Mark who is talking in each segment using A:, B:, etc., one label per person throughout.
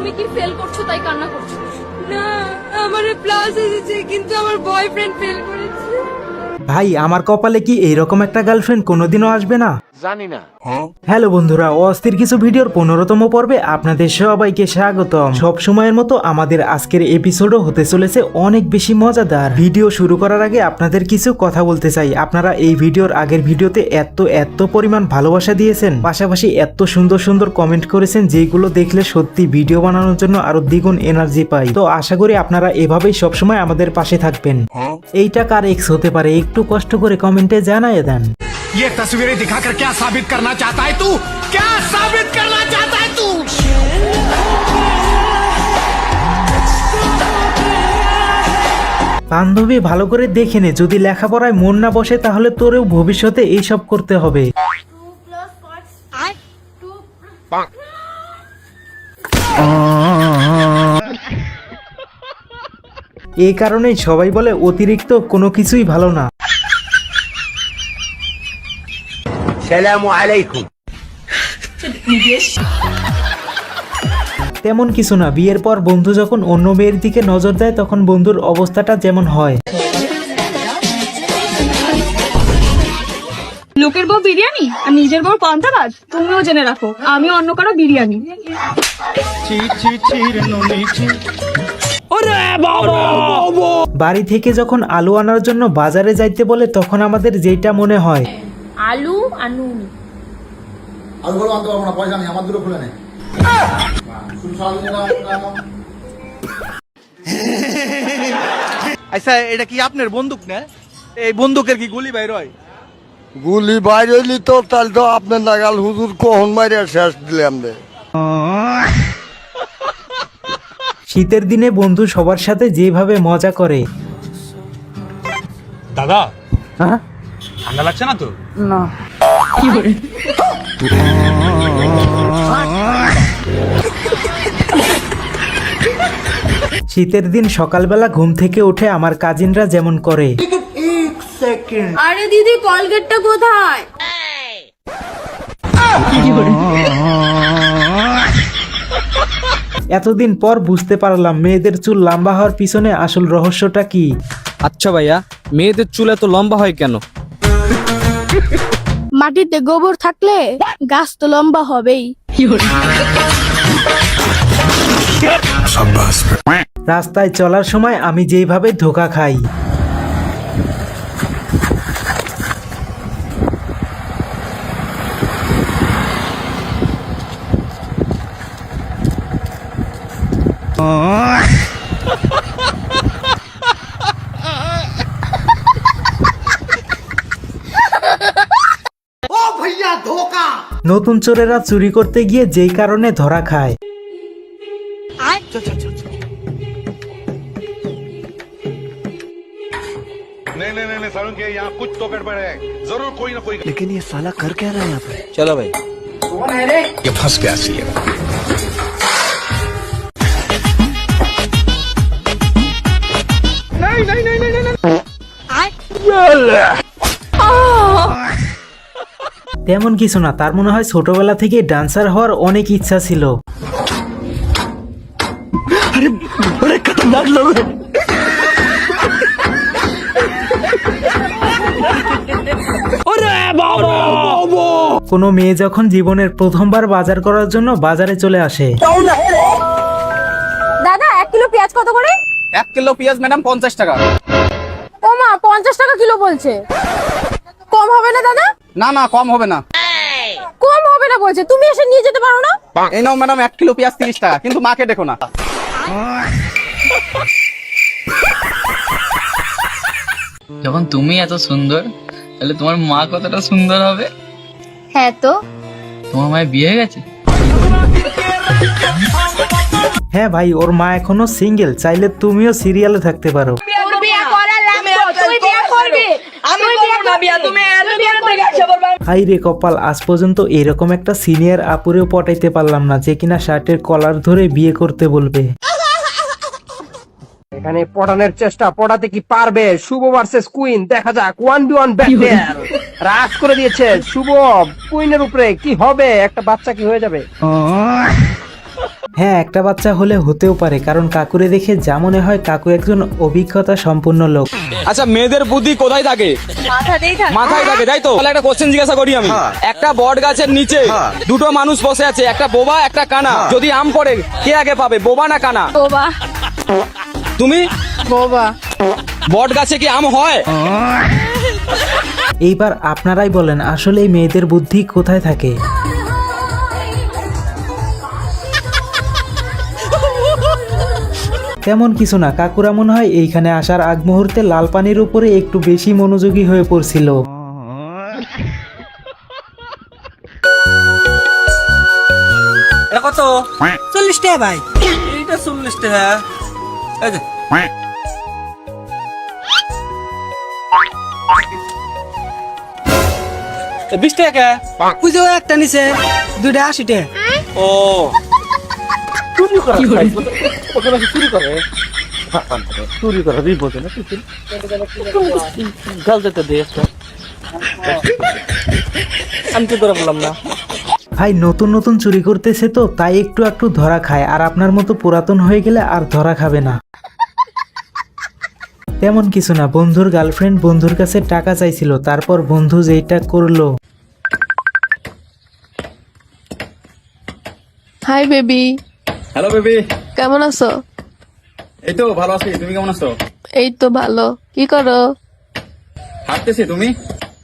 A: তুমি কি ফেল করছো তাই কান্না করছো? না, আমার প্লাস এসেছে কিন্তু আমার বয়ফ্রেন্ড ফেল করেছে।
B: ভাই আমার কপালে কি এইরকম একটা গার্লফ্রেন্ড কোনোদিনও আসবে না?
C: জানি না।
B: হ্যালো বন্ধুরা, অস্থির কিছু ভিডিওর 15তম পর্বে আপনাদের সবাইকে স্বাগতম। সব সময়ের মতো আমাদের আজকের এপিসোডও হতে চলেছে অনেক বেশি মজাদার। ভিডিও শুরু করার আগে আপনাদের কিছু কথা বলতে চাই। আপনারা এই ভিডিওর আগের ভিডিওতে এত পরিমাণ ভালোবাসা দিয়েছেন, পাশাপাশি এত সুন্দর সুন্দর কমেন্ট করেছেন, যেগুলো দেখলে সত্যি ভিডিও বানানোর জন্য আরো দ্বিগুণ এনার্জি পাই। তো আশা করি আপনারা এভাবেই সবসময় আমাদের পাশে থাকবেন। এইটা কার এক্স হতে পারে একটু কষ্ট করে কমেন্টে জানিয়ে দেন।
D: ये तस्वीरें दिखाकर क्या साबित करना चाहता है तू? क्या साबित करना चाहता है तू?
B: বান্ধবী ভালো করে দেখে নে, যদি লেখাপড়ায় মন না বসে তাহলে তোরেও ভবিষ্যতে এইসব করতে হবে। এই কারণেই সবাই বলে অতিরিক্ত কোনো কিছুই ভালো না।
C: সালামু আলাইকুম।
B: তেমন কিছু না, বিয়ের পর বন্ধু যখন অন্য মেয়ের দিকে নজর দেয় তখন বন্ধুর অবস্থাটা যেমন হয়।
A: লোকের বউ বিরিয়ানি আর নিজের বউ পান্তাভাত, তুমিও জেনে রাখো আমি অন্য কারো বিরিয়ানি।
B: বাড়ি থেকে যখন আলু আনার জন্য বাজারে যাইতে বলে তখন আমাদের যেটা মনে হয়,
A: আলু আর নুন।
E: আলুগুলো আনতে পারবো না, পয়সা নেই, আমার দুটো খুলে নেই।
F: আচ্ছা এটা কি আপনার বন্দুক না? এই বন্দুকের কি গুলি বাইর হয়?
G: গুলি বাইর হইলি তো তাহলে তো আপনার নাগাল হুজুর কখন মারিয়া শেষ দিলাম রে।
B: শীতের দিনে বন্ধু সবার সাথে যেভাবে মজা করে।
H: দাদা ঠান্ডা লাগছে না তো?
B: শীতের দিন সকালবেলা ঘুম থেকে উঠে আমার কাজিনরা যেমন করে।
A: আরে দিদি কলগেটটা কোথায়?
B: এতদিন পর বুঝতে পারলাম মেয়েদের চুল লম্বা হওয়ার পিছনে আসল রহস্যটা কি।
I: আচ্ছা ভাইয়া, মেয়েদের চুল এত লম্বা হয় কেন?
J: মাটিতে গোবর থাকলে গাছ তো লম্বা হবেই।
B: রাস্তায় চলার সময় আমি যেভাবে ধোঁকা খাই, নতুন চোরেরা চুরি করতে গিয়ে যেই কারণে ধরা খায়।
C: नहीं सारुण के यहाँ कुछ तो गड़बड़ है, जरूर कोई ना कोई।
F: लेकिन ये साला कर क्या रहा है यहाँ पे?
I: চলো ভাই।
D: ये फंस गया सी है।
B: তেমন কিছু না, তার মনে হয় ছোটবেলা থেকে ডান্সার হওয়ার অনেক ইচ্ছা ছিল।
F: बड़े खतरनाक लोग हैं।
B: কোনো মেয়ে যখন জীবনের প্রথমবার বাজার করার জন্য বাজারে চলে আসে।
J: দাদা 1 কিলো পেঁয়াজ কত করে?
I: 1 কিলো পেঁয়াজ ম্যাডাম 50 টাকা।
J: ও মা, 50 টাকা কিলো বলছে, কম হবে না দাদা?
I: না না, কম হবে না।
J: কম হবে না বলছে, তুমি এসে নিয়ে যেতে পারো না?
I: এই নাও ম্যাডাম 1 কিলো পেঁয়াজ 30 টাকা, কিন্তু মাকে দেখো না।
K: যখন তুমি এত সুন্দর তাহলে তোমার মা কতটা সুন্দর হবে?
J: হ্যাঁ তো।
K: তোমার মায়ের বিয়ে হয়ে গেছে?
B: হ্যাঁ ভাই, ওর মা এখনো সিঙ্গেল, চাইলে তুমিও সিরিয়ালে থাকতে পারো। হাই রে কপাল, আজ পর্যন্ত এরকম একটা সিনিয়র আপুরেও পটাইতে পারলাম না যে কিনা শার্টের কলার ধরে বিয়ে করতে বলবে।
F: এখানে পড়ানোর চেষ্টা, পড়াতে কি পারবে? শুভ ভার্সেস কুইন, দেখা যাক 1v1 ব্যাটল। রাশ করে দিয়েছে শুভ কুইনের উপরে, কি হবে? একটা বাচ্চা কি হয়ে যাবে?
B: হ্যাঁ, একটা বাচ্চা হলে হতেও পারে, কারণ কাকুরে দেখে যা মনে হয় কাকু একজন অভিজ্ঞতা সম্পন্ন লোক।
I: আচ্ছা, মেয়েদের বুদ্ধি কোথায় থাকে?
A: মাথাতেই থাকে।
I: মাথায় থাকে, তাই তো? তাহলে একটা কোশ্চেন জিজ্ঞাসা করি আমি। একটা বট গাছের নিচে দুটো মানুষ বসে আছে, একটা বোবা একটা কানা। যদি আম পড়ে কে আগে পাবে, বোবা না কানা?
A: বাবা
I: তুমি?
J: বাবা
I: বট গাছে কি আম হয়?
B: এইবার আপনারাই বলেন, আসলে এই মেয়েদের বুদ্ধি কোথায় থাকে? তেমন কিছু না, কাকুরা মনে হয় এইখানে আসার আগ মুহূর্তে লাল পানির উপরে একটু বেশি মনোযোগী হয়ে পড়ছিল।
I: কত?
F: 40 টাকা ভাই।
I: এইটা 40 টাকা। এই যে। 20 টাকা।
F: পুজো একটা নিছে, দুইটা 80 টাকা।
I: ও
B: ভাই নতুন নতুন চুরি করতেছে তো তাই একটু একটু ধরা খায়, আর আপনার মতো পুরাতন হয়ে গেলে আর ধরা খাবে না। তেমন কিছু না, বন্ধুর গার্লফ্রেন্ড বন্ধুর কাছে টাকা চাইছিল, তারপর বন্ধু যেইটা করলো।
J: হাই বেবি,
I: হ্যালো বেবি,
J: কেমন আছো?
I: এই তো ভালো আছি, তুমি কেমন আছো?
J: এই তো ভালো। কি করো?
I: হাঁটতেছি, তুমি?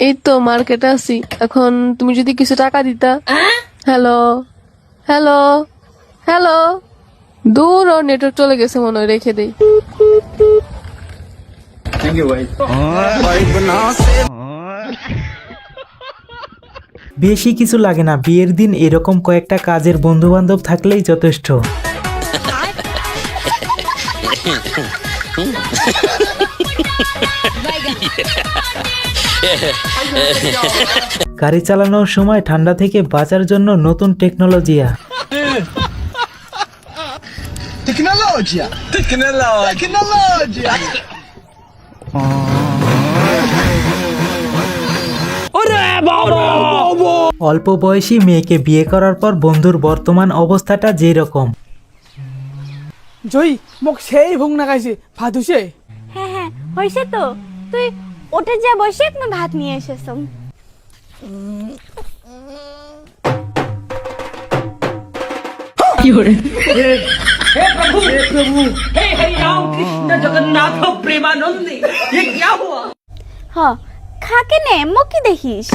J: এই তো মার্কেটে আছি। এখন তুমি যদি কিছু টাকা দিতা। হ্যালো হ্যালো হ্যালো, দূর ও নেটওয়ার্ক চলে গেছে মনে হয়, রেখে দেই।
I: থ্যাংক ইউ ভাই।
B: বেশি কিছু লাগে না, বিয়ের দিন এরকম কয়েকটা কাজের বন্ধু বান্ধব থাকলেই যথেষ্ট। গাড়ি চালানোর সময় ঠান্ডা থেকে বাঁচার জন্য নতুন টেকনোলজিয়া। অল্প বয়সী মেয়েকে বিয়ে করার পর বন্ধুর বর্তমান অবস্থাটা যেরকম।
F: জয়ী মোক সেই ভুং নাগাইছে, ভাত হইছে?
A: হ্যাঁ হ্যাঁ হয়েছে তো, তুই ওটা যা বসে আমি ভাত নিয়ে এসেছ। হ্যাঁ খাকে নে মুখি দেখিস।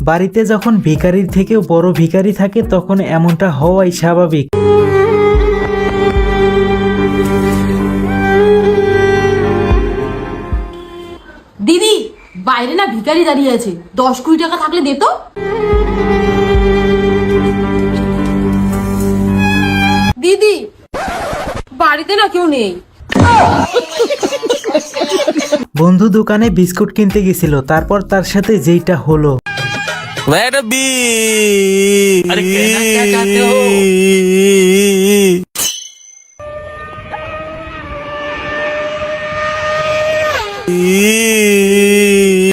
B: বাড়িতে যখন ভিখারির থেকেও বড় ভিখারি থাকে তখন এমনটা হওয়াই স্বাভাবিক।
J: দিদি, বাইরে না ভিখারি দাঁড়িয়ে আছে, 10-20 টাকা থাকলে দে তো। দিদি, বাড়িতে না কেউ নেই।
B: বন্ধু দোকানে বিস্কুট কিনতে গেছিল, তারপর তার সাথে যেইটা হলো।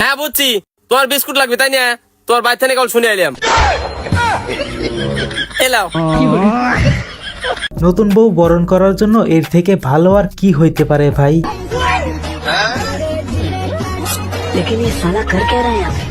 I: হ্যাঁ বুঝছি, তোমার বিস্কুট লাগবে তাই না? তোমার বাড়ি থেকে শুনে এলাম। এলাও।
B: নতুন বউ বরণ করার জন্য এর থেকে ভালো আর কি হইতে পারে ভাই।
A: लेकिन ये साला कर क्या रहा है यहाँ पे?